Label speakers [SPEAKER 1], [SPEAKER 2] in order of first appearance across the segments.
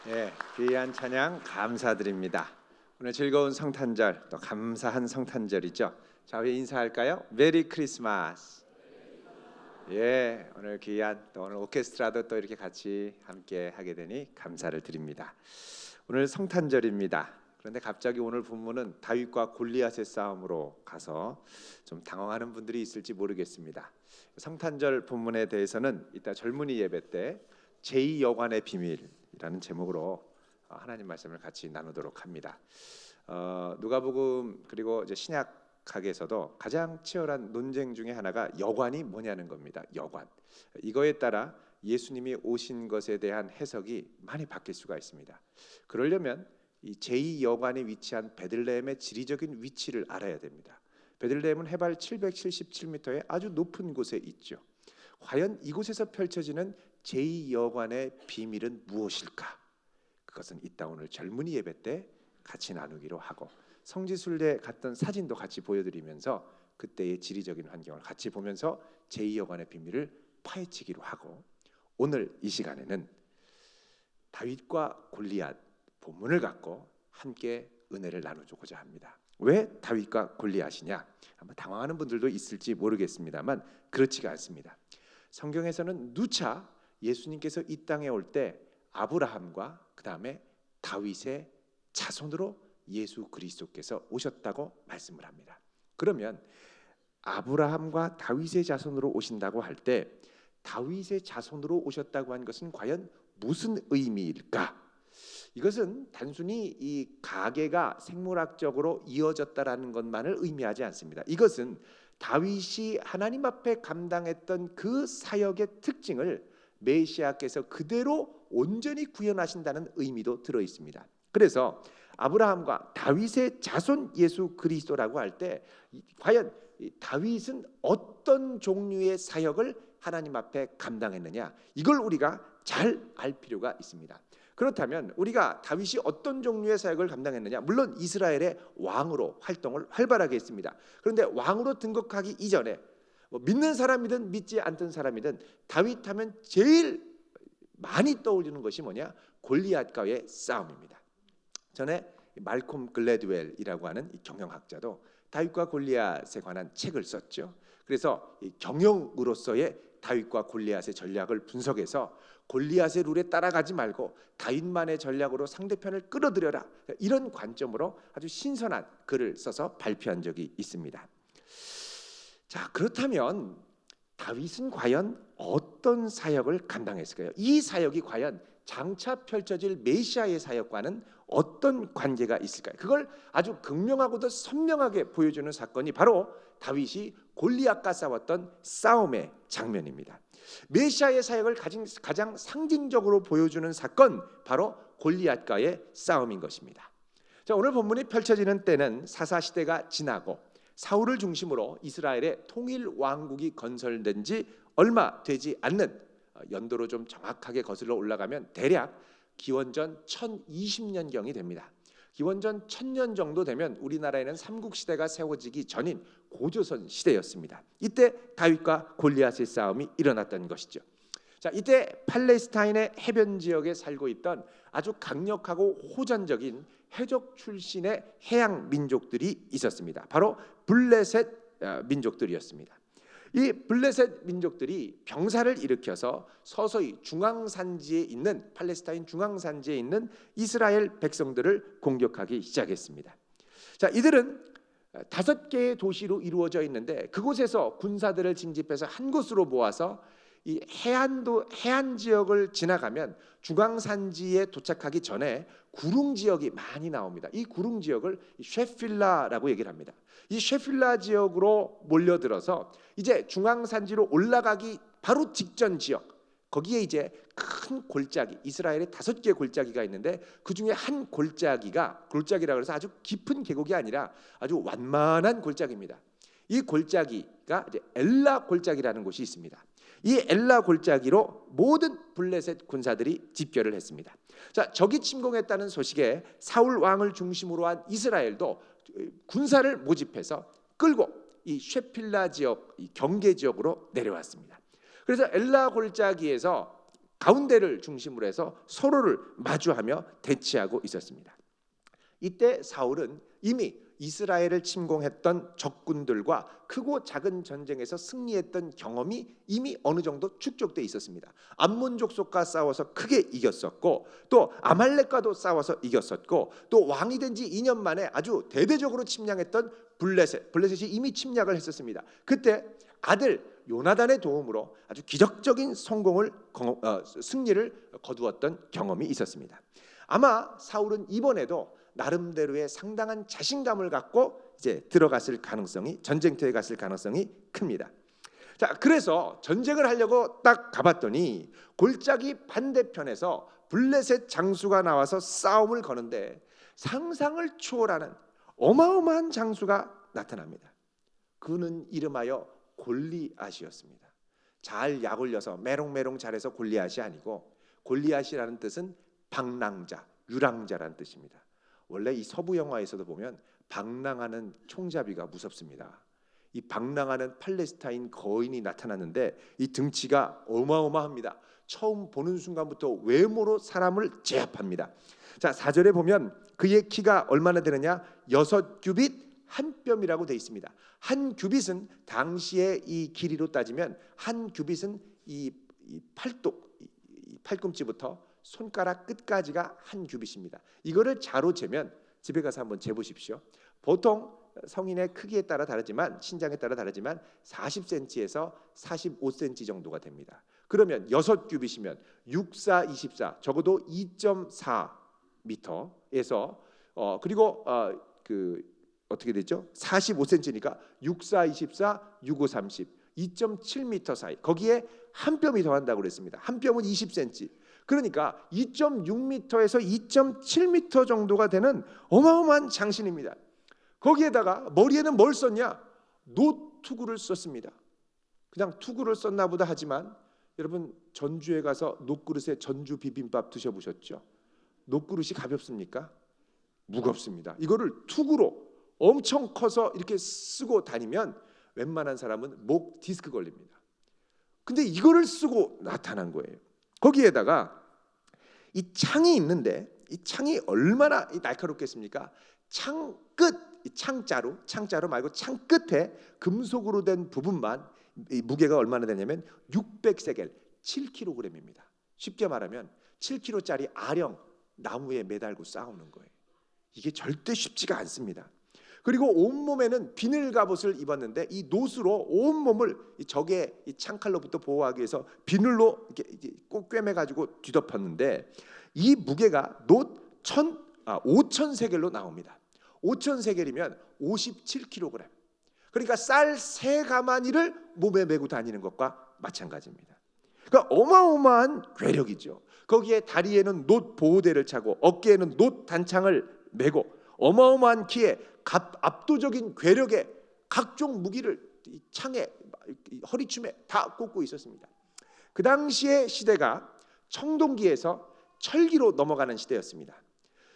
[SPEAKER 1] 예, 귀한 찬양 감사드립니다. 오늘 즐거운 성탄절, 또 감사한 성탄절이죠. 자, 우리 인사할까요? 메리 크리스마스. 예, 오늘 귀한 또 오늘 오케스트라도 또 이렇게 같이 함께 하게 되니 감사를 드립니다. 오늘 성탄절입니다. 그런데 갑자기 오늘 본문은 다윗과 골리앗의 싸움으로 가서 좀 당황하는 분들이 있을지 모르겠습니다. 성탄절 본문에 대해서는 이따 젊은이 예배 때 제2여관의 비밀이라는 제목으로 하나님 말씀을 같이 나누도록 합니다. 누가복음 그리고 이제 신약학에서도 가장 치열한 논쟁 중에 하나가 여관이 뭐냐는 겁니다. 여관. 이거에 따라 예수님이 오신 것에 대한 해석이 많이 바뀔 수가 있습니다. 그러려면 이 제2여관이 위치한 베들레헴의 지리적인 위치를 알아야 됩니다. 베들레헴은 해발 777m의 아주 높은 곳에 있죠. 과연 이곳에서 펼쳐지는 제2여관의 비밀은 무엇일까? 그것은 이따 오늘 젊은이 예배 때 같이 나누기로 하고 성지순례 갔던 사진도 같이 보여드리면서 그때의 지리적인 환경을 같이 보면서 제2여관의 비밀을 파헤치기로 하고, 오늘 이 시간에는 다윗과 골리앗 본문을 갖고 함께 은혜를 나누고자 합니다. 왜 다윗과 골리앗이냐? 아마 당황하는 분들도 있을지 모르겠습니다만 그렇지가 않습니다. 성경에서는 누차 예수님께서 이 땅에 올 때 아브라함과 그 다음에 다윗의 자손으로 예수 그리스도께서 오셨다고 말씀을 합니다. 그러면 아브라함과 다윗의 자손으로 오신다고 할 때 다윗의 자손으로 오셨다고 한 것은 과연 무슨 의미일까? 이것은 단순히 이 가계가 생물학적으로 이어졌다라는 것만을 의미하지 않습니다. 이것은 다윗이 하나님 앞에 감당했던 그 사역의 특징을 메시아께서 그대로 온전히 구현하신다는 의미도 들어 있습니다. 그래서 아브라함과 다윗의 자손 예수 그리스도라고 할 때 과연 다윗은 어떤 종류의 사역을 하나님 앞에 감당했느냐, 이걸 우리가 잘 알 필요가 있습니다. 그렇다면 우리가 다윗이 어떤 종류의 사역을 감당했느냐, 물론 이스라엘의 왕으로 활동을 활발하게 했습니다. 그런데 왕으로 등극하기 이전에 믿는 사람이든 믿지 않던 사람이든 다윗 하면 제일 많이 떠올리는 것이 뭐냐? 골리앗과의 싸움입니다. 전에 말콤 글래드웰이라고 하는 이 경영학자도 다윗과 골리앗에 관한 책을 썼죠. 그래서 이 경영으로서의 다윗과 골리앗의 전략을 분석해서 골리앗의 룰에 따라가지 말고 다윗만의 전략으로 상대편을 끌어들여라, 이런 관점으로 아주 신선한 글을 써서 발표한 적이 있습니다. 자, 그렇다면 다윗은 과연 어떤 사역을 감당했을까요? 이 사역이 과연 장차 펼쳐질 메시아의 사역과는 어떤 관계가 있을까요? 그걸 아주 극명하고도 선명하게 보여주는 사건이 바로 다윗이 골리앗과 싸웠던 싸움의 장면입니다. 메시아의 사역을 가장 상징적으로 보여주는 사건, 바로 골리앗과의 싸움인 것입니다. 자, 오늘 본문이 펼쳐지는 때는 사사시대가 지나고 사울을 중심으로 이스라엘의 통일 왕국이 건설된 지 얼마 되지 않는, 연도로 좀 정확하게 거슬러 올라가면 대략 기원전 1020년경이 됩니다. 기원전 1000년 정도 되면 우리나라에는 삼국시대가 세워지기 전인 고조선 시대였습니다. 이때 다윗과 골리앗의 싸움이 일어났던 것이죠. 자, 이때 팔레스타인의 해변 지역에 살고 있던 아주 강력하고 호전적인 해적 출신의 해양 민족들이 있었습니다. 바로 블레셋 민족들이었습니다. 이 블레셋 민족들이 병사를 일으켜서 서서히 중앙산지에 있는, 팔레스타인 중앙산지에 있는 이스라엘 백성들을 공격하기 시작했습니다. 자, 이들은 5개의 도시로 이루어져 있는데 그곳에서 군사들을 징집해서 한 곳으로 모아서 이 해안 지역을 지나가면 중앙산지에 도착하기 전에 구릉 지역이 많이 나옵니다. 이 구릉 지역을 쉐필라라고 얘기를 합니다. 이 쉐필라 지역으로 몰려들어서 이제 중앙산지로 올라가기 바로 직전 지역, 거기에 이제 큰 골짜기, 이스라엘에 5개의 골짜기가 있는데 그 중에 한 골짜기라고 해서 아주 깊은 계곡이 아니라 아주 완만한 골짜기입니다. 이 골짜기가 이제 엘라 골짜기라는 곳이 있습니다. 이 엘라 골짜기로 모든 블레셋 군사들이 집결을 했습니다. 자, 적이 침공했다는 소식에 사울 왕을 중심으로 한 이스라엘도 군사를 모집해서 끌고 이 쉐필라 지역, 이 경계 지역으로 내려왔습니다. 그래서 엘라 골짜기에서 가운데를 중심으로 해서 서로를 마주하며 대치하고 있었습니다. 이때 사울은 이미 이스라엘을 침공했던 적군들과 크고 작은 전쟁에서 승리했던 경험이 이미 어느 정도 축적돼 있었습니다. 암몬 족속과 싸워서 크게 이겼었고, 또 아말렉과도 싸워서 이겼었고, 또 왕이 된 지 2년 만에 아주 대대적으로 침략했던 블레셋이 이미 침략을 했었습니다. 그때 아들 요나단의 도움으로 아주 기적적인 승리를 거두었던 경험이 있었습니다. 아마 사울은 이번에도 나름대로의 상당한 자신감을 갖고 이제 들어갔을 가능성이, 전쟁터에 갔을 가능성이 큽니다. 자, 그래서 전쟁을 하려고 딱 가봤더니 골짜기 반대편에서 블레셋 장수가 나와서 싸움을 거는데 상상을 초월하는 어마어마한 장수가 나타납니다. 그는 이름하여 골리앗이었습니다. 잘 약올려서 메롱메롱 잘해서 골리앗이 아니고, 골리앗이라는 뜻은 방랑자, 유랑자라는 뜻입니다. 원래 이 서부 영화에서도 보면 방랑하는 총잡이가 무섭습니다. 이 방랑하는 팔레스타인 거인이 나타났는데 이 등치가 어마어마합니다. 처음 보는 순간부터 외모로 사람을 제압합니다. 자, 4절에 보면 그의 키가 얼마나 되느냐? 6규빗 한 뼘이라고 되어 있습니다. 한 규빗은 당시의 이 길이로 따지면 한 규빗은 이 팔꿈치부터 손가락 끝까지가 한 규빗입니다. 이거를 자로 재면, 집에 가서 한번 재보십시오. 보통 성인의 크기에 따라 다르지만, 신장에 따라 다르지만 40cm에서 45cm 정도가 됩니다. 그러면 6규빗이면 6, 4, 24, 적어도 2.4m에서 그리고 어떻게 되죠? 45cm니까 6, 4, 24, 6, 5, 30, 2.7m 사이, 거기에 한 뼘이 더한다고 그랬습니다. 한 뼘은 20cm. 그러니까 2.6m에서 2.7m 정도가 되는 어마어마한 장신입니다. 거기에다가 머리에는 뭘 썼냐? 노투구를 썼습니다. 그냥 투구를 썼나 보다 하지만, 여러분 전주에 가서 노그릇에 전주 비빔밥 드셔보셨죠? 노그릇이 가볍습니까? 무겁습니다. 이거를 투구로 엄청 커서 이렇게 쓰고 다니면 웬만한 사람은 목 디스크 걸립니다. 근데 이거를 쓰고 나타난 거예요. 거기에다가 이 창이 있는데, 이 창이 얼마나 날카롭겠습니까? 창 끝, 이 창자루 말고 창 끝에 금속으로 된 부분만 이 무게가 얼마나 되냐면 600세겔, 7kg입니다. 쉽게 말하면 7kg짜리 아령 나무에 매달고 싸우는 거예요. 이게 절대 쉽지가 않습니다. 그리고 온몸에는 비늘 갑옷을 입었는데 이 노수로 온몸을 적의 이 창칼로부터 보호하기 위해서 비늘로 이렇게 꼭 꿰매가지고 뒤덮었는데, 이 무게가 놋 5,000세겔로 나옵니다. 5,000세겔이면 57kg. 그러니까 쌀 3가마니를 몸에 메고 다니는 것과 마찬가지입니다. 그러니까 어마어마한 괴력이죠. 거기에 다리에는 놋 보호대를 차고 어깨에는 놋 단창을 메고 어마어마한 키에 압도적인 괴력에 각종 무기를 이 창에, 허리춤에 다 꽂고 있었습니다. 그 당시의 시대가 청동기에서 철기로 넘어가는 시대였습니다.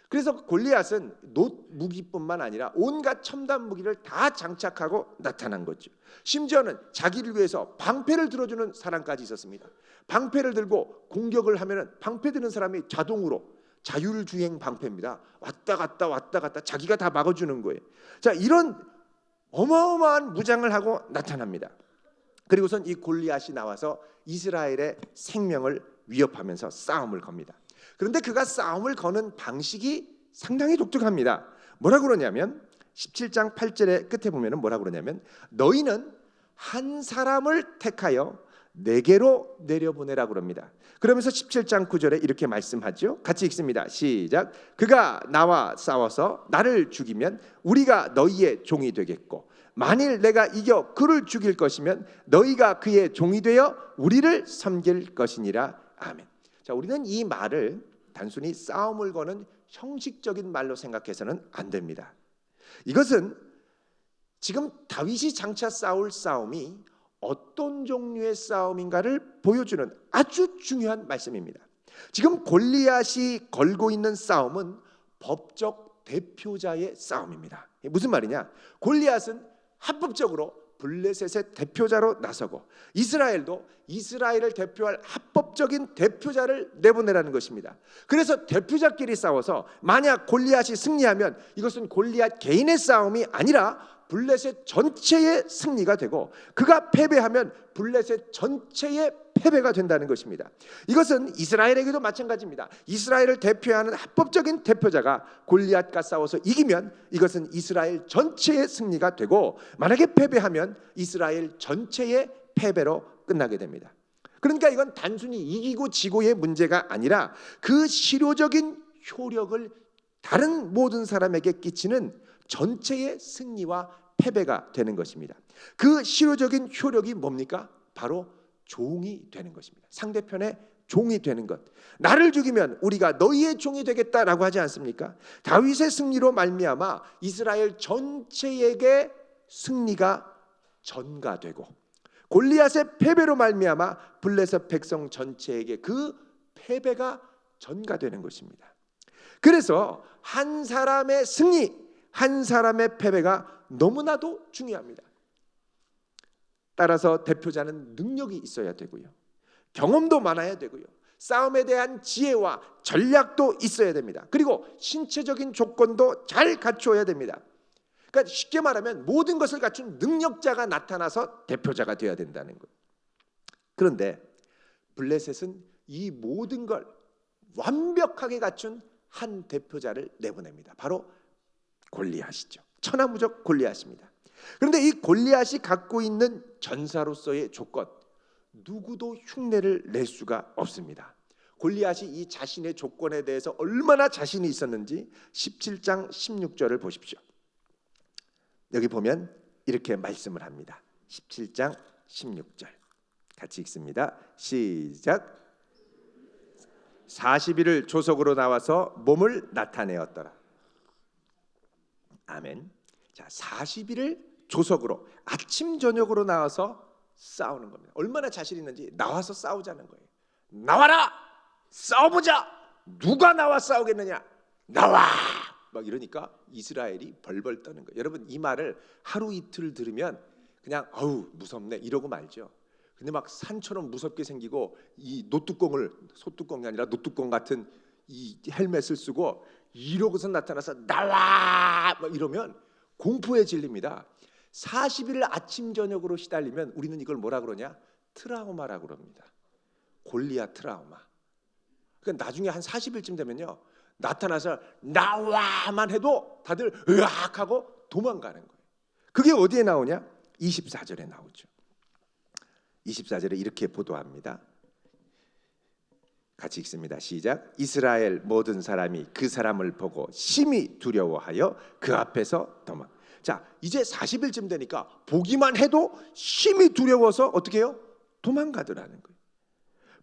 [SPEAKER 1] 그래서 골리앗은 놋 무기뿐만 아니라 온갖 첨단 무기를 다 장착하고 나타난 거죠. 심지어는 자기를 위해서 방패를 들어주는 사람까지 있었습니다. 방패를 들고 공격을 하면은 방패 드는 사람이 자동으로, 자율주행 방패입니다. 왔다 갔다 자기가 다 막아주는 거예요. 자, 이런 어마어마한 무장을 하고 나타납니다. 그리고선 이 골리앗이 나와서 이스라엘의 생명을 위협하면서 싸움을 겁니다. 그런데 그가 싸움을 거는 방식이 상당히 독특합니다. 뭐라고 그러냐면 17장 8절의 끝에 보면은 뭐라고 그러냐면, 너희는 한 사람을 택하여 내게로 내려보내라고 그럽니다. 그러면서 17장 9절에 이렇게 말씀하죠. 같이 읽습니다. 시작. 그가 나와 싸워서 나를 죽이면 우리가 너희의 종이 되겠고, 만일 내가 이겨 그를 죽일 것이면 너희가 그의 종이 되어 우리를 섬길 것이니라. 아멘. 자, 우리는 이 말을 단순히 싸움을 거는 형식적인 말로 생각해서는 안 됩니다. 이것은 지금 다윗이 장차 싸울 싸움이 어떤 종류의 싸움인가를 보여주는 아주 중요한 말씀입니다. 지금 골리앗이 걸고 있는 싸움은 법적 대표자의 싸움입니다. 무슨 말이냐? 골리앗은 합법적으로 블레셋의 대표자로 나서고, 이스라엘도 이스라엘을 대표할 합법적인 대표자를 내보내라는 것입니다. 그래서 대표자끼리 싸워서 만약 골리앗이 승리하면 이것은 골리앗 개인의 싸움이 아니라 블레셋 전체의 승리가 되고, 그가 패배하면 블레셋 전체의 패배가 된다는 것입니다. 이것은 이스라엘에게도 마찬가지입니다. 이스라엘을 대표하는 합법적인 대표자가 골리앗과 싸워서 이기면 이것은 이스라엘 전체의 승리가 되고, 만약에 패배하면 이스라엘 전체의 패배로 끝나게 됩니다. 그러니까 이건 단순히 이기고 지고의 문제가 아니라 그 실효적인 효력을 다른 모든 사람에게 끼치는 전체의 승리와 패배가 되는 것입니다. 그 실효적인 효력이 뭡니까? 바로 종이 되는 것입니다. 상대편의 종이 되는 것. 나를 죽이면 우리가 너희의 종이 되겠다라고 하지 않습니까? 다윗의 승리로 말미암아 이스라엘 전체에게 승리가 전가되고, 골리앗의 패배로 말미암아 블레셋 백성 전체에게 그 패배가 전가되는 것입니다. 그래서 한 사람의 승리, 한 사람의 패배가 너무나도 중요합니다. 따라서 대표자는 능력이 있어야 되고요, 경험도 많아야 되고요, 싸움에 대한 지혜와 전략도 있어야 됩니다. 그리고 신체적인 조건도 잘 갖추어야 됩니다. 그러니까 쉽게 말하면 모든 것을 갖춘 능력자가 나타나서 대표자가 되어야 된다는 거예요. 그런데 블레셋은 이 모든 걸 완벽하게 갖춘 한 대표자를 내보냅니다. 바로 골리앗이죠. 천하무적 골리앗입니다. 그런데 이 골리앗이 갖고 있는 전사로서의 조건, 누구도 흉내를 낼 수가 없습니다. 골리앗이 이 자신의 조건에 대해서 얼마나 자신이 있었는지 17장 16절을 보십시오. 여기 보면 이렇게 말씀을 합니다. 17장 16절 같이 읽습니다. 시작. 40일을 조석으로 나와서 몸을 나타내었더라. 아멘. 자, 40일을 조석으로 아침 저녁으로 나와서 싸우는 겁니다. 얼마나 자신 있는지 나와서 싸우자는 거예요. 나와라, 싸워보자. 누가 나와 싸우겠느냐? 나와. 막 이러니까 이스라엘이 벌벌 떠는 거예요. 여러분, 이 말을 하루 이틀 들으면 그냥 아우 무섭네 이러고 말죠. 근데 막 산처럼 무섭게 생기고 이 노뚜껑을, 소뚜껑이 아니라 노뚜껑 같은 이 헬멧을 쓰고 이러고서 나타나서 나와 막 이러면 공포에 질립니다. 40일을 아침 저녁으로 시달리면 우리는 이걸 뭐라 그러냐? 트라우마라고 그럽니다. 골리앗 트라우마. 그러니까 나중에 한 40일쯤 되면요, 나타나서 나와만 해도 다들 으악 하고 도망가는 거예요. 그게 어디에 나오냐? 24절에 나오죠. 24절에 이렇게 보도합니다. 같이 읽습니다. 시작. 이스라엘 모든 사람이 그 사람을 보고 심히 두려워하여 그 앞에서 도망. 자, 이제 40일쯤 되니까 보기만 해도 심히 두려워서 어떻게 해요? 도망가더라는 거예요.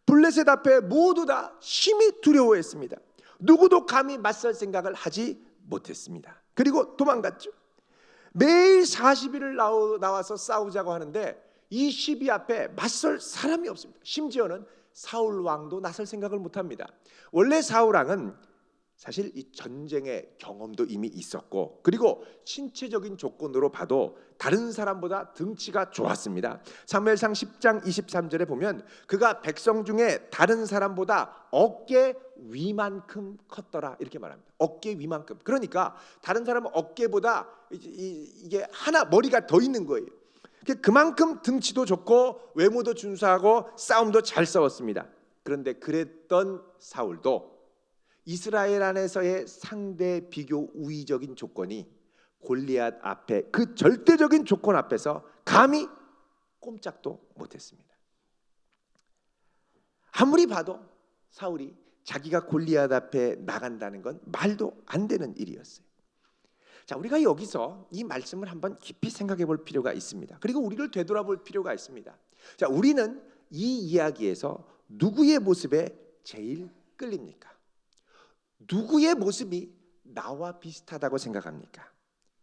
[SPEAKER 1] 블레셋 앞에 모두 다 심히 두려워했습니다. 누구도 감히 맞설 생각을 하지 못했습니다. 그리고 도망갔죠. 매일 40일을 나와서 싸우자고 하는데 이 시비 앞에 맞설 사람이 없습니다. 심지어는 사울 왕도 나설 생각을 못합니다. 원래 사울 왕은 사실 이 전쟁의 경험도 이미 있었고, 그리고 신체적인 조건으로 봐도 다른 사람보다 등치가 좋았습니다. 사무엘상 10장 23절에 보면 그가 백성 중에 다른 사람보다 어깨 위만큼 컸더라 이렇게 말합니다. 어깨 위만큼. 그러니까 다른 사람은 어깨보다 이게 하나 머리가 더 있는 거예요. 그만큼 등치도 좋고 외모도 준수하고 싸움도 잘 싸웠습니다. 그런데 그랬던 사울도 이스라엘 안에서의 상대 비교 우위적인 조건이 골리앗 앞에, 그 절대적인 조건 앞에서 감히 꼼짝도 못했습니다. 아무리 봐도 사울이 자기가 골리앗 앞에 나간다는 건 말도 안 되는 일이었어요. 자, 우리가 여기서 이 말씀을 한번 깊이 생각해 볼 필요가 있습니다. 그리고 우리를 되돌아볼 필요가 있습니다. 자, 우리는 이 이야기에서 누구의 모습에 제일 끌립니까? 누구의 모습이 나와 비슷하다고 생각합니까?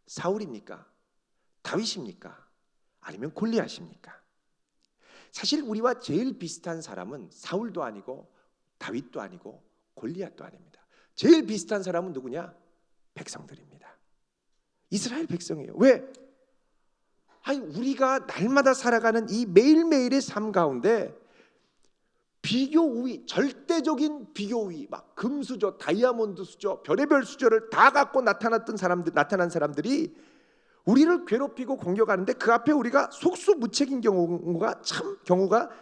[SPEAKER 1] 사울입니까? 다윗입니까? 아니면 골리앗입니까? 사실 우리와 제일 비슷한 사람은 사울도 아니고 다윗도 아니고 골리앗도 아닙니다. 제일 비슷한 사람은 누구냐? 백성들입니다. 이스라엘 백성이에요. 왜? 아니, 우리가 날마다 살아가는 이 매일매일의 삶 가운데 비교 우위, 절대적인 비교 우위, 막 금수저, 다이아몬드 수저, 별의별 수저를 다 갖고 나타난 사람들이 우리를 괴롭히고 공격하는데 그 앞에 우리가 속수무책인 경우가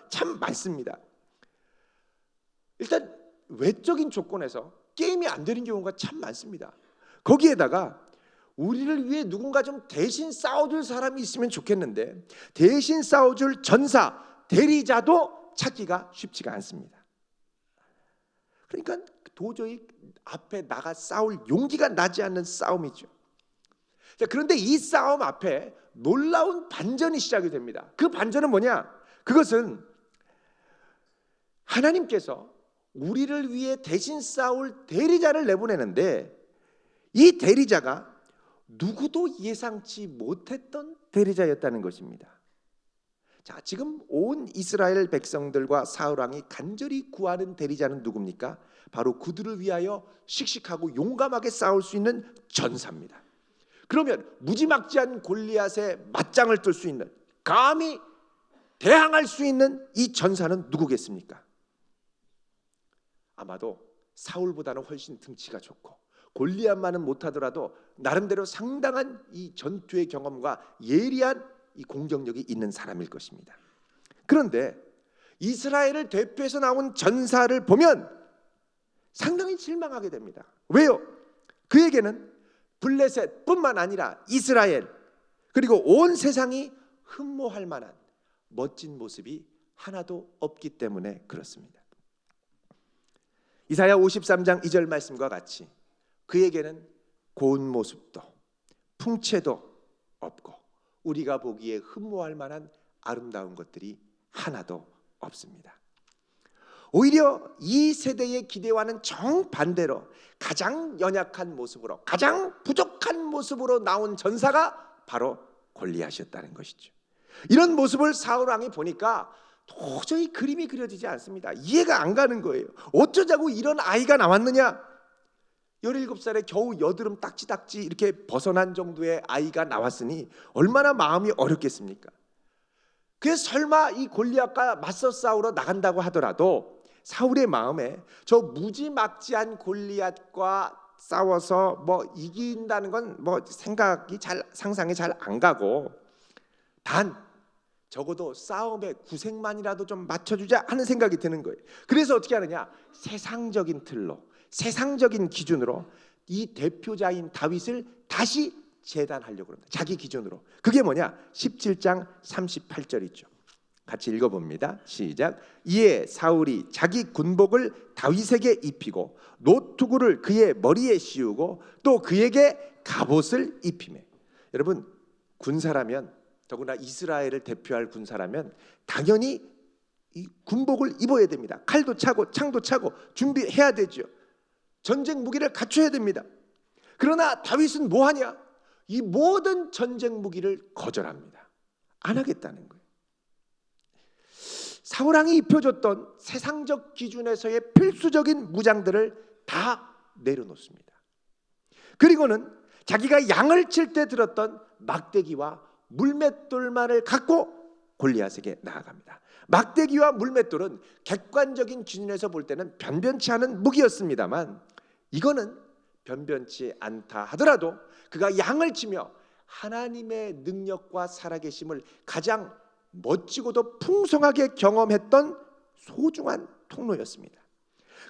[SPEAKER 1] 참 많습니다. 일단 외적인 조건에서 게임이 안 되는 경우가 참 많습니다. 거기에다가 우리를 위해 누군가 좀 대신 싸워줄 사람이 있으면 좋겠는데 대신 싸워줄 전사, 대리자도 찾기가 쉽지가 않습니다. 그러니까 도저히 앞에 나가 싸울 용기가 나지 않는 싸움이죠. 자, 그런데 이 싸움 앞에 놀라운 반전이 시작이 됩니다. 그 반전은 뭐냐? 그것은 하나님께서 우리를 위해 대신 싸울 대리자를 내보내는데 이 대리자가 누구도 예상치 못했던 대리자였다는 것입니다. 자, 지금 온 이스라엘 백성들과 사울 왕이 간절히 구하는 대리자는 누굽니까? 바로 그들을 위하여 씩씩하고 용감하게 싸울 수 있는 전사입니다. 그러면 무지막지한 골리앗의 맞짱을 뜰 수 있는, 감히 대항할 수 있는 이 전사는 누구겠습니까? 아마도 사울보다는 훨씬 등치가 좋고 골리앗만은 못하더라도 나름대로 상당한 이 전투의 경험과 예리한 이 공격력이 있는 사람일 것입니다. 그런데 이스라엘을 대표해서 나온 전사를 보면 상당히 실망하게 됩니다. 왜요? 그에게는 블레셋뿐만 아니라 이스라엘 그리고 온 세상이 흠모할 만한 멋진 모습이 하나도 없기 때문에 그렇습니다. 이사야 53장 2절 말씀과 같이 그에게는 고운 모습도 풍채도 없고 우리가 보기에 흠모할 만한 아름다운 것들이 하나도 없습니다. 오히려 이 세대의 기대와는 정반대로 가장 연약한 모습으로, 가장 부족한 모습으로 나온 전사가 바로 골리앗이었다는 것이죠. 이런 모습을 사울 왕이 보니까 도저히 그림이 그려지지 않습니다. 이해가 안 가는 거예요. 어쩌자고 이런 아이가 나왔느냐? 17살에 겨우 여드름 딱지딱지 이렇게 벗어난 정도의 아이가 나왔으니 얼마나 마음이 어렵겠습니까? 그래서 설마 이 골리앗과 맞서 싸우러 나간다고 하더라도 사울의 마음에 저 무지막지한 골리앗과 싸워서 뭐 이긴다는 건 뭐 상상이 잘 안 가고 단 적어도 싸움의 구색만이라도 좀 맞춰주자 하는 생각이 드는 거예요. 그래서 어떻게 하느냐? 세상적인 틀로, 세상적인 기준으로 이 대표자인 다윗을 다시 재단하려고 합니다. 자기 기준으로. 그게 뭐냐? 17장 38절 있죠. 같이 읽어봅니다. 시작. 이에 사울이 자기 군복을 다윗에게 입히고 노투구를 그의 머리에 씌우고 또 그에게 갑옷을 입히매. 여러분, 군사라면, 더구나 이스라엘을 대표할 군사라면 당연히 이 군복을 입어야 됩니다. 칼도 차고 창도 차고 준비해야 되죠. 전쟁 무기를 갖춰야 됩니다. 그러나 다윗은 뭐하냐? 이 모든 전쟁 무기를 거절합니다. 안 하겠다는 거예요. 사울 왕이 입혀줬던 세상적 기준에서의 필수적인 무장들을 다 내려놓습니다. 그리고는 자기가 양을 칠 때 들었던 막대기와 물맷돌만을 갖고 골리앗에게 나아갑니다. 막대기와 물맷돌은 객관적인 기준에서 볼 때는 변변치 않은 무기였습니다만 이거는 변변치 않다 하더라도 그가 양을 치며 하나님의 능력과 살아계심을 가장 멋지고도 풍성하게 경험했던 소중한 통로였습니다.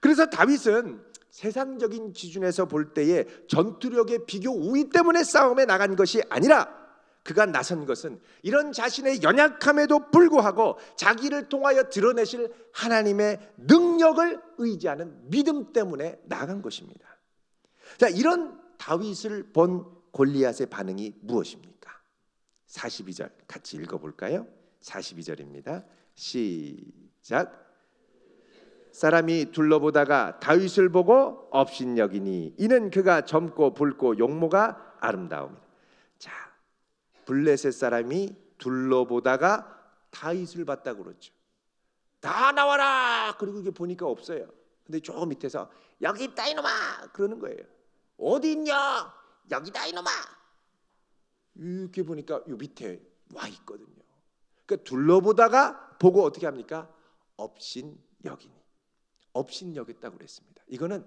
[SPEAKER 1] 그래서 다윗은 세상적인 기준에서 볼 때의 전투력의 비교 우위 때문에 싸움에 나간 것이 아니라 그가 나선 것은 이런 자신의 연약함에도 불구하고 자기를 통하여 드러내실 하나님의 능력을 의지하는 믿음 때문에 나간 것입니다. 자, 이런 다윗을 본 골리앗의 반응이 무엇입니까? 42절 같이 읽어볼까요? 42절입니다. 시작. 사람이 둘러보다가 다윗을 보고 업신여기니 이는 그가 젊고 붉고 용모가 아름다움이다. 자, 블레셋 사람이 둘러보다가 다윗을 봤다고 그러죠. 다 나와라. 그리고 이게 보니까 없어요. 근데 저 밑에서 여기 있다 이놈아 그러는 거예요. 어디 있냐? 여기다 이놈아. 이렇게 보니까 요 밑에 와 있거든요. 그러니까 둘러보다가 보고 어떻게 합니까? 업신여깁니다. 여기니. 업신여겼다고 그랬습니다. 이거는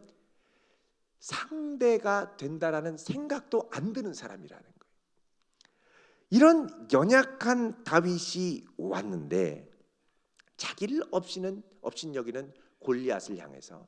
[SPEAKER 1] 상대가 된다라는 생각도 안 드는 사람이라는 거예요. 이런 연약한 다윗이 왔는데 자기를 업신여기는 골리앗을 향해서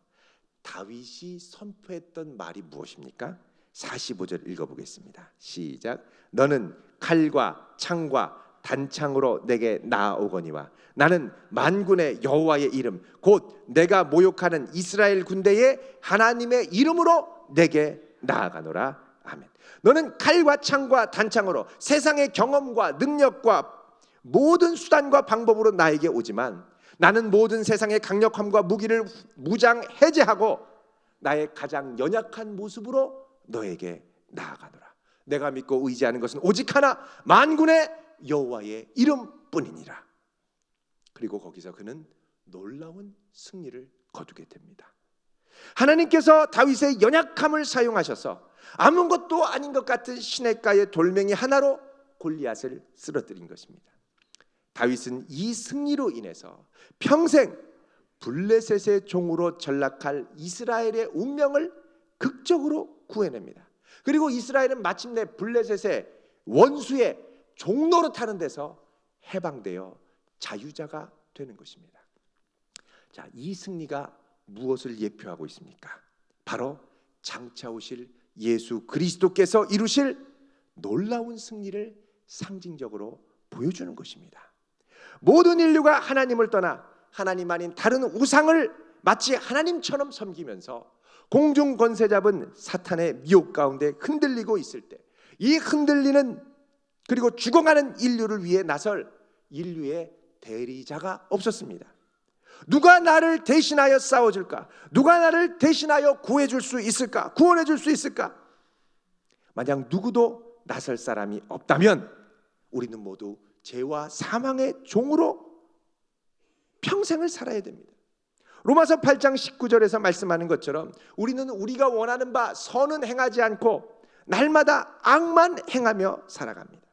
[SPEAKER 1] 다윗이 선포했던 말이 무엇입니까? 45절 읽어보겠습니다. 시작. 너는 칼과 창과 단창으로 내게 나아오거니와 나는 만군의 여호와의 이름 곧 내가 모욕하는 이스라엘 군대의 하나님의 이름으로 내게 나아가노라. 아멘. 너는 칼과 창과 단창으로 세상의 경험과 능력과 모든 수단과 방법으로 나에게 오지만 나는 모든 세상의 강력함과 무기를 무장 해제하고 나의 가장 연약한 모습으로 너에게 나아가노라. 내가 믿고 의지하는 것은 오직 하나 만군의 여호와의 이름뿐이니라. 그리고 거기서 그는 놀라운 승리를 거두게 됩니다. 하나님께서 다윗의 연약함을 사용하셔서 아무것도 아닌 것 같은 시냇가의 돌멩이 하나로 골리앗을 쓰러뜨린 것입니다. 다윗은 이 승리로 인해서 평생 블레셋의 종으로 전락할 이스라엘의 운명을 극적으로 구해냅니다. 그리고 이스라엘은 마침내 블레셋의 원수의 종노릇하는 데서 해방되어 자유자가 되는 것입니다. 자, 이 승리가 무엇을 예표하고 있습니까? 바로 장차 오실 예수 그리스도께서 이루실 놀라운 승리를 상징적으로 보여주는 것입니다. 모든 인류가 하나님을 떠나 하나님 아닌 다른 우상을 마치 하나님처럼 섬기면서 공중 권세 잡은 사탄의 미혹 가운데 흔들리고 있을 때 이 흔들리는 그리고 죽어가는 인류를 위해 나설 인류의 대리자가 없었습니다. 누가 나를 대신하여 싸워줄까? 누가 나를 대신하여 구해줄 수 있을까? 구원해줄 수 있을까? 만약 누구도 나설 사람이 없다면 우리는 모두 죄와 사망의 종으로 평생을 살아야 됩니다. 로마서 8장 19절에서 말씀하는 것처럼 우리는 우리가 원하는 바 선은 행하지 않고 날마다 악만 행하며 살아갑니다.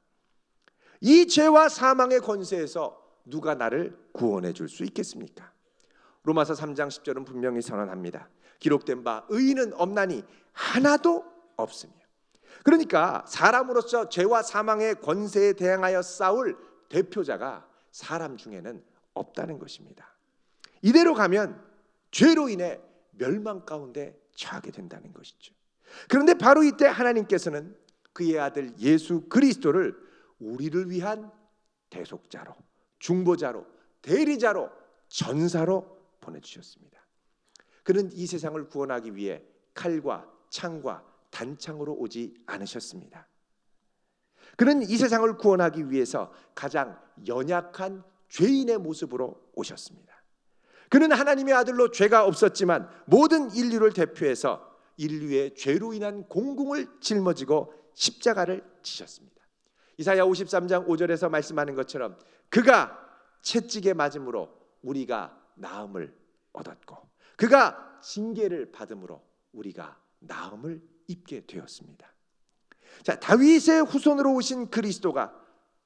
[SPEAKER 1] 이 죄와 사망의 권세에서 누가 나를 구원해 줄 수 있겠습니까? 로마서 3장 10절은 분명히 선언합니다. 기록된 바 의인은 없나니 하나도 없으며. 그러니까 사람으로서 죄와 사망의 권세에 대항하여 싸울 대표자가 사람 중에는 없다는 것입니다. 이대로 가면 죄로 인해 멸망 가운데 처하게 된다는 것이죠. 그런데 바로 이때 하나님께서는 그의 아들 예수 그리스도를 우리를 위한 대속자로, 중보자로, 대리자로, 전사로 보내주셨습니다. 그는 이 세상을 구원하기 위해 칼과 창과 단창으로 오지 않으셨습니다. 그는 이 세상을 구원하기 위해서 가장 연약한 죄인의 모습으로 오셨습니다. 그는 하나님의 아들로 죄가 없었지만 모든 인류를 대표해서 인류의 죄로 인한 공공을 짊어지고 십자가를 지셨습니다. 이사야 53장 5절에서 말씀하는 것처럼 그가 채찍에 맞음으로 우리가 나음을 얻었고 그가 징계를 받음으로 우리가 나음을 입게 되었습니다. 자, 다윗의 후손으로 오신 그리스도가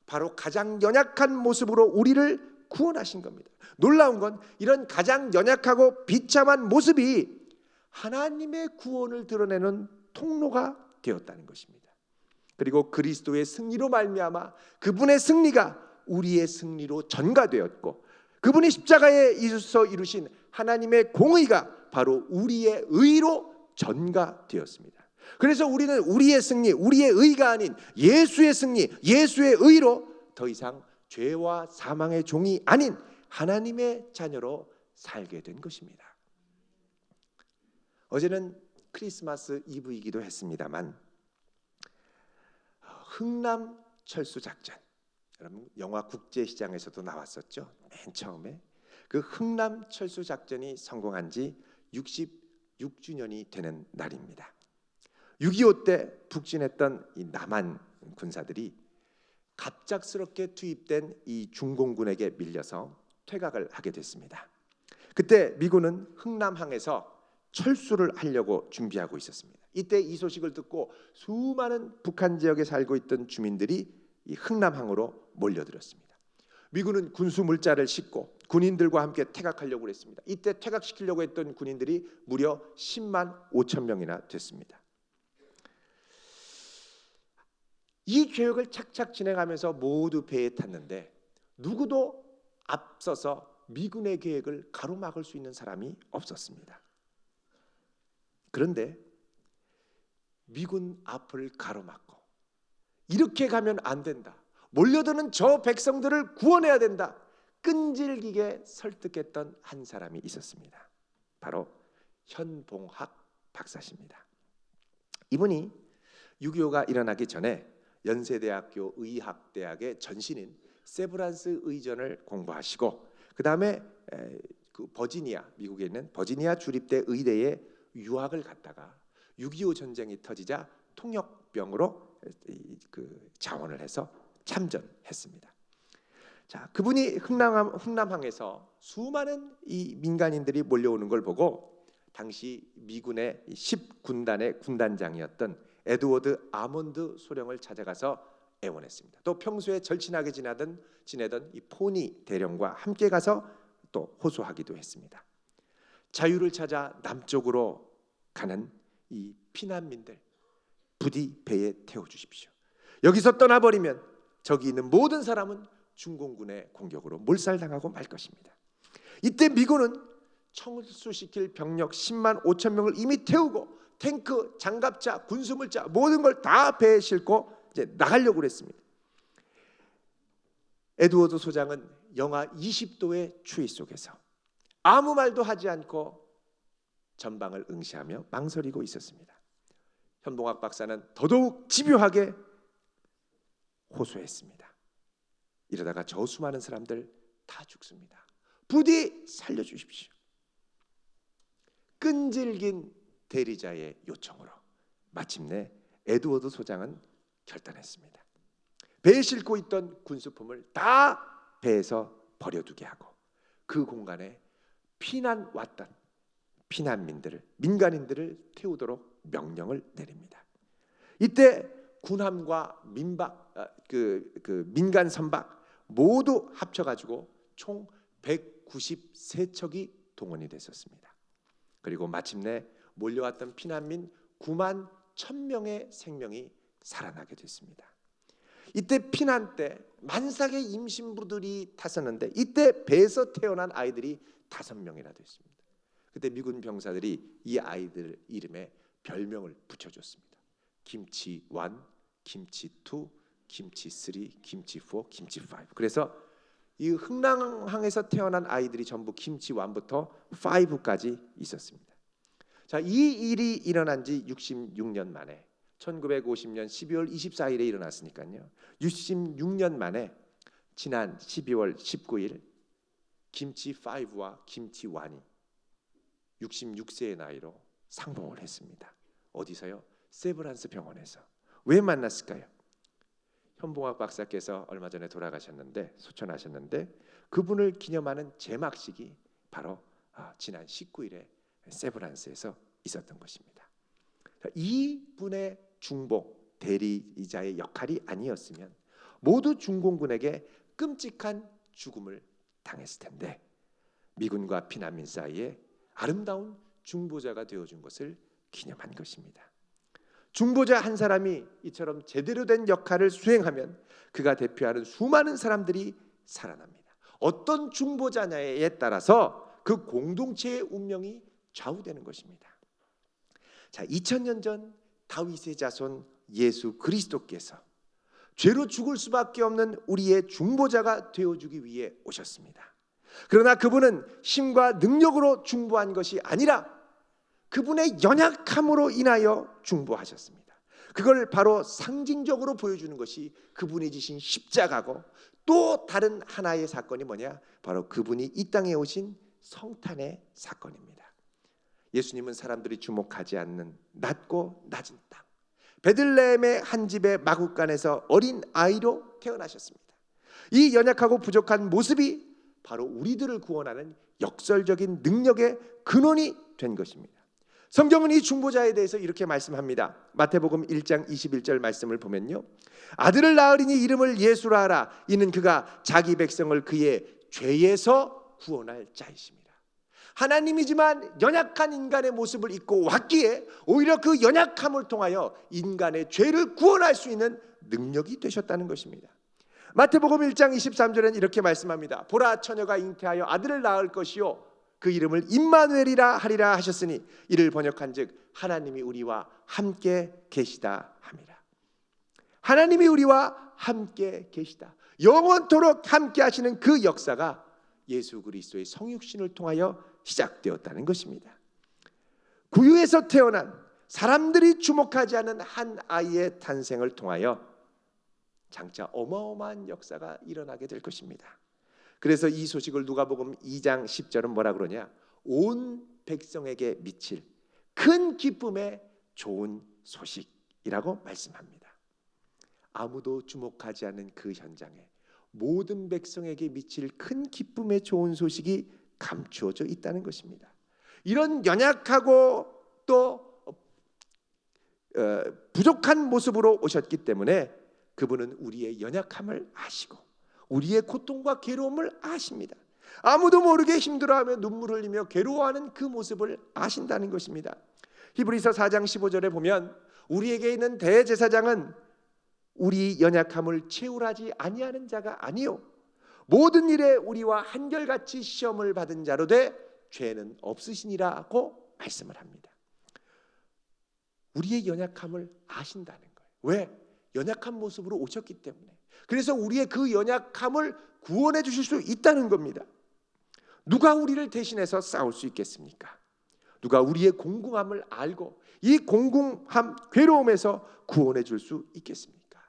[SPEAKER 1] 바로 가장 연약한 모습으로 우리를 구원하신 겁니다. 놀라운 건 이런 가장 연약하고 비참한 모습이 하나님의 구원을 드러내는 통로가 되었다는 것입니다. 그리고 그리스도의 승리로 말미암아 그분의 승리가 우리의 승리로 전가되었고 그분이 십자가에 이서 이루신 하나님의 공의가 바로 우리의 의로 전가되었습니다. 그래서 우리는 우리의 승리, 우리의 의가 아닌 예수의 승리, 예수의 의로 더 이상 죄와 사망의 종이 아닌 하나님의 자녀로 살게 된 것입니다. 어제는 크리스마스 이브이기도 했습니다만 흥남 철수 작전, 여러분 영화 국제시장에서도 나왔었죠. 맨 처음에 그 흥남 철수 작전이 성공한 지 66주년이 되는 날입니다. 6.25 때 북진했던 이 남한 군사들이 갑작스럽게 투입된 이 중공군에게 밀려서 퇴각을 하게 됐습니다. 그때 미군은 흥남항에서 철수를 하려고 준비하고 있었습니다. 이때 이 소식을 듣고 수많은 북한 지역에 살고 있던 주민들이 이 흥남항으로 몰려들었습니다. 미군은 군수 물자를 싣고 군인들과 함께 퇴각하려고 했습니다. 이때 퇴각시키려고 했던 군인들이 무려 10만 5천 명이나 됐습니다. 이 계획을 착착 진행하면서 모두 배에 탔는데 누구도 앞서서 미군의 계획을 가로막을 수 있는 사람이 없었습니다. 그런데 미군 앞을 가로막고 이렇게 가면 안 된다, 몰려드는 저 백성들을 구원해야 된다, 끈질기게 설득했던 한 사람이 있었습니다. 바로 현봉학 박사십니다. 이분이 6.25가 일어나기 전에 연세대학교 의학대학의 전신인 세브란스 의전을 공부하시고 그 다음에 버지니아, 미국에 있는 버지니아 주립대 의대에 유학을 갔다가 6.25 전쟁이 터지자 통역병으로 자원을 해서 참전했습니다. 자, 그분이 흥남항에서 수많은 이 민간인들이 몰려오는 걸 보고 당시 미군의 10군단의 군단장이었던 에드워드 아몬드 소령을 찾아가서 애원했습니다. 또 평소에 절친하게 지내던 이 포니 대령과 함께 가서 또 호소하기도 했습니다. 자유를 찾아 남쪽으로 가는 이 피난민들 부디 배에 태워주십시오. 여기서 떠나버리면 저기 있는 모든 사람은 중공군의 공격으로 몰살당하고 말 것입니다. 이때 미군은 청수시킬 병력 10만 5천 명을 이미 태우고 탱크, 장갑차, 군수물자 모든 걸 다 배에 싣고 이제 나가려고 했습니다. 에드워드 소장은 영하 20도의 추위 속에서 아무 말도 하지 않고 전방을 응시하며 망설이고 있었습니다. 현봉학 박사는 더더욱 집요하게 호소했습니다. 이러다가 저 수많은 사람들 다 죽습니다. 부디 살려주십시오. 끈질긴 대리자의 요청으로 마침내 에드워드 소장은 결단했습니다. 배에 싣고 있던 군수품을 다 배에서 버려두게 하고 그 공간에 피난 왔던 피난민들을, 민간인들을 태우도록 명령을 내립니다. 이때 군함과 민간 선박 모두 합쳐가지고 총 193척이 동원이 됐었습니다. 그리고 마침내 몰려왔던 피난민 9만 1,000명의 생명이 살아나게 됐습니다. 이때 피난 때 만삭의 임신부들이 탔었는데 이때 배에서 태어난 아이들이 5명이나 됐습니다. 그때 미군 병사들이 이 아이들 이름에 별명을 붙여줬습니다. 김치 1, 김치 2, 김치 3, 김치 4, 김치 5. 그래서 이 흥남항에서 태어난 아이들이 전부 김치 1부터 5까지 있었습니다. 자, 이 일이 일어난 지 66년 만에 1950년 12월 24일에 일어났으니까요. 66년 만에 지난 12월 19일 김치 5와 김치 1이 66세의 나이로 상봉을 했습니다. 어디서요? 세브란스 병원에서. 왜 만났을까요? 현봉학 박사께서 얼마 전에 돌아가셨는데, 소천하셨는데 그분을 기념하는 제막식이 바로 지난 19일에 세브란스에서 있었던 것입니다. 이분의 중복 대리자의 역할이 아니었으면 모두 중공군에게 끔찍한 죽음을 당했을 텐데 미군과 피난민 사이에 아름다운 중보자가 되어준 것을 기념한 것입니다. 중보자 한 사람이 이처럼 제대로 된 역할을 수행하면 그가 대표하는 수많은 사람들이 살아납니다. 어떤 중보자냐에 따라서 그 공동체의 운명이 좌우되는 것입니다. 자, 2000년 전 다윗의 자손 예수 그리스도께서 죄로 죽을 수밖에 없는 우리의 중보자가 되어주기 위해 오셨습니다. 그러나 그분은 힘과 능력으로 중보한 것이 아니라 그분의 연약함으로 인하여 중보하셨습니다. 그걸 바로 상징적으로 보여주는 것이 그분이 지신 십자가고 또 다른 하나의 사건이 뭐냐? 바로 그분이 이 땅에 오신 성탄의 사건입니다. 예수님은 사람들이 주목하지 않는 낮고 낮은 땅 베들레헴의 한 집의 마구간에서 어린 아이로 태어나셨습니다. 이 연약하고 부족한 모습이 바로 우리들을 구원하는 역설적인 능력의 근원이 된 것입니다. 성경은 이 중보자에 대해서 이렇게 말씀합니다. 마태복음 1장 21절 말씀을 보면요, 아들을 낳으리니 이름을 예수라 하라. 이는 그가 자기 백성을 그의 죄에서 구원할 자이십니다. 하나님이지만 연약한 인간의 모습을 입고 왔기에 오히려 그 연약함을 통하여 인간의 죄를 구원할 수 있는 능력이 되셨다는 것입니다. 마태복음 1장 23절에는 이렇게 말씀합니다. 보라, 처녀가 잉태하여 아들을 낳을 것이요 그 이름을 임마누엘이라 하리라 하셨으니 이를 번역한즉 하나님이 우리와 함께 계시다 함이라. 하나님이 우리와 함께 계시다, 영원토록 함께 하시는 그 역사가 예수 그리스도의 성육신을 통하여 시작되었다는 것입니다. 구유에서 태어난 사람들이 주목하지 않은 한 아이의 탄생을 통하여 장차 어마어마한 역사가 일어나게 될 것입니다. 그래서 이 소식을 누가복음 2장 10절은 뭐라 그러냐? 온 백성에게 미칠 큰 기쁨의 좋은 소식이라고 말씀합니다. 아무도 주목하지 않는 그 현장에 모든 백성에게 미칠 큰 기쁨의 좋은 소식이 감추어져 있다는 것입니다. 이런 연약하고 또 부족한 모습으로 오셨기 때문에 그분은 우리의 연약함을 아시고 우리의 고통과 괴로움을 아십니다. 아무도 모르게 힘들어하며 눈물 흘리며 괴로워하는 그 모습을 아신다는 것입니다. 히브리서 4장 15절에 보면 우리에게 있는 대제사장은 우리 연약함을 채울하지 아니하는 자가 아니요 모든 일에 우리와 한결같이 시험을 받은 자로 돼 죄는 없으시니라고 말씀을 합니다. 우리의 연약함을 아신다는 거예요. 왜? 연약한 모습으로 오셨기 때문에. 그래서 우리의 그 연약함을 구원해 주실 수 있다는 겁니다. 누가 우리를 대신해서 싸울 수 있겠습니까? 누가 우리의 공공함을 알고 이 공공함, 괴로움에서 구원해 줄 수 있겠습니까?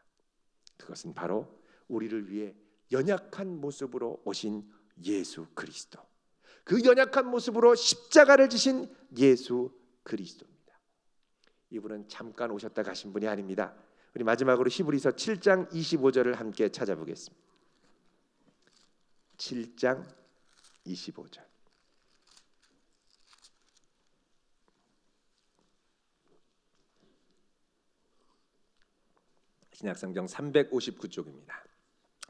[SPEAKER 1] 그것은 바로 우리를 위해 연약한 모습으로 오신 예수 그리스도, 그 연약한 모습으로 십자가를 지신 예수 그리스도입니다. 이분은 잠깐 오셨다 가신 분이 아닙니다. 우리 마지막으로 히브리서 7장 25절을 함께 찾아보겠습니다. 7장 25절. 신약성경 359쪽입니다.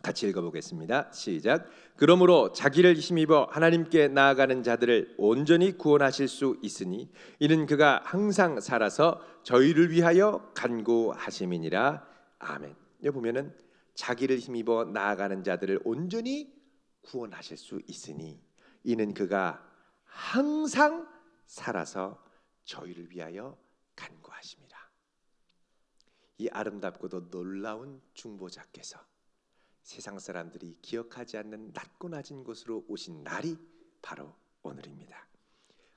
[SPEAKER 1] 같이 읽어보겠습니다. 시작. 그러므로 자기를 힘입어 하나님께 나아가는 자들을 온전히 구원하실 수 있으니 이는 그가 항상 살아서 저희를 위하여 간구하심이니라. 아멘. 여기 보면은 자기를 힘입어 나아가는 자들을 온전히 구원하실 수 있으니 이는 그가 항상 살아서 저희를 위하여 간구하심이라. 이 아름답고도 놀라운 중보자께서 세상 사람들이 기억하지 않는 낮고 낮은 곳으로 오신 날이 바로 오늘입니다.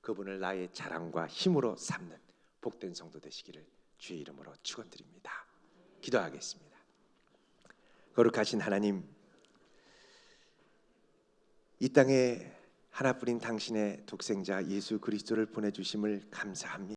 [SPEAKER 1] 그분을 나의 자랑과 힘으로 삼는 복된 성도 되시기를 주의 이름으로 축원드립니다. 기도하겠습니다. 거룩하신 하나님, 이 땅에 하나뿐인 당신의 독생자 예수 그리스도를 보내주심을 감사합니다.